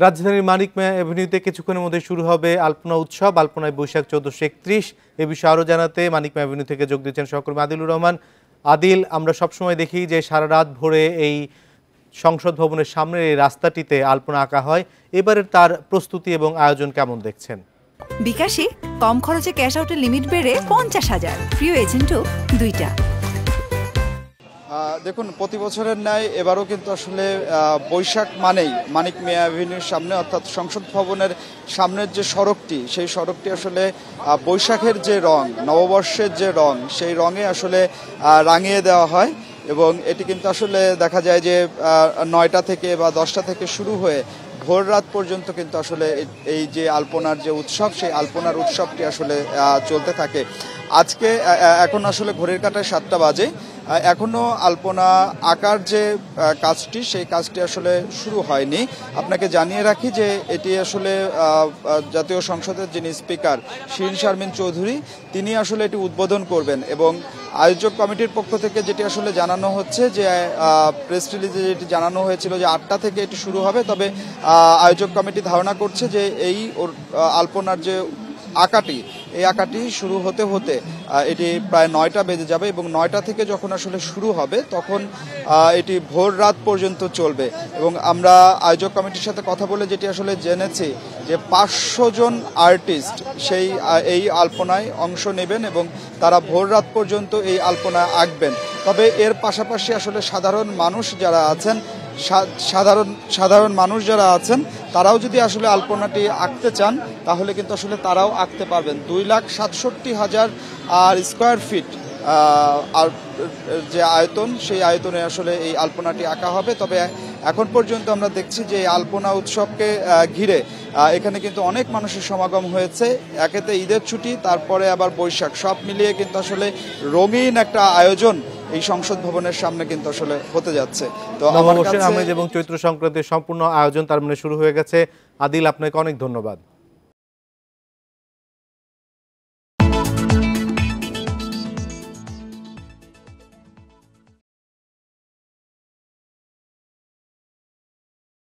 রাজধানীর মানিক মিয়া এভিনিউতে কিছুক্ষণের মধ্যে শুরু হবে আলপনা উৎসব। আলপনায় বৈশাখ 1431। এ বিষয়ে আরও জানাতে মানিক মিয়া এভিনিউ থেকে যোগ দিচ্ছেন সহকর্মী আদিলুর রহমান। আদিল, আমরা সবসময় দেখি যে সারা রাত ভরে এই সংসদ ভবনের সামনের এই রাস্তাটিতে আলপনা আঁকা হয়। এবারের তার প্রস্তুতি এবং আয়োজন কেমন দেখছেন? বিকাশে কম খরচে ক্যাশ আউটের লিমিট বেড়ে 50,000, প্রিয় এজেন্টও 2টা। দেখুন, প্রতি বছরের ন্যায় এবারও কিন্তু আসলে বৈশাখ মানেই মানিক মিয়া অ্যাভিনিউর সামনে অর্থাৎ সংসদ ভবনের সামনের যে সড়কটি, সেই সড়কটি আসলে বৈশাখের যে রং, নববর্ষের যে রং, সেই রঙে আসলে রাঙিয়ে দেওয়া হয়। এবং এটি কিন্তু আসলে দেখা যায় যে 9টা থেকে বা 10টা থেকে শুরু হয়ে ভোর রাত পর্যন্ত কিন্তু আসলে এই যে আলপনার যে উৎসব, সেই আলপনার উৎসবটি আসলে চলতে থাকে। আজকে এখন আসলে ঘড়ির কাঁটায় 7টা বাজে, এখনো আলপনা আঁকার যে কাজটি, সেই কাজটি আসলে শুরু হয়নি। আপনাকে জানিয়ে রাখি যে এটি আসলে জাতীয় সংসদের যিনি স্পিকার শিরিন শারমিন চৌধুরী, তিনি আসলে এটি উদ্বোধন করবেন। এবং আয়োজক কমিটির পক্ষ থেকে যেটি আসলে জানানো হচ্ছে যে প্রেস রিলিজে যেটি জানানো হয়েছিল যে 8টা থেকে এটি শুরু হবে, তবে আয়োজক কমিটি ধারণা করছে যে এই আলপনার যে আঁকাটি, এই আঁকাটি শুরু হতে হতে এটি প্রায় 9টা বেজে যাবে। এবং 9টা থেকে যখন আসলে শুরু হবে তখন এটি ভোর রাত পর্যন্ত চলবে। এবং আমরা আয়োজক কমিটির সাথে কথা বলে যেটি আসলে জেনেছি যে 500 জন আর্টিস্ট এই আলপনায় অংশ নেবেন এবং তারা ভোর রাত পর্যন্ত এই আলপনা আঁকবেন। তবে এর পাশাপাশি আসলে সাধারণ মানুষ যারা আছেন তারাও যদি আসলে আলপনাটি আঁকতে চান তাহলে কিন্তু আসলে তারাও আঁকতে পারবেন। 2,67,000 স্কোয়ার ফিট আর যে আয়তন, সেই আয়তনে আসলে এই আলপনাটি আঁকা হবে। তবে এখন পর্যন্ত আমরা দেখছি যে আলপনা উৎসবকে ঘিরে এখানে কিন্তু অনেক মানুষের সমাগম হয়েছে। একেতে ঈদের ছুটি, তারপরে আবার বৈশাখ, সব মিলিয়ে কিন্তু আসলে রঙিন একটা আয়োজন এই সংসদ ভবনের সামনে কিন্তু আসলে হতে যাচ্ছে। তো নববর্ষের আমেজ এবং চৈত্র সংক্রান্তির সম্পূর্ণ আয়োজন তার মানে শুরু হয়ে গেছে। আদিল, আপনাকে অনেক ধন্যবাদ।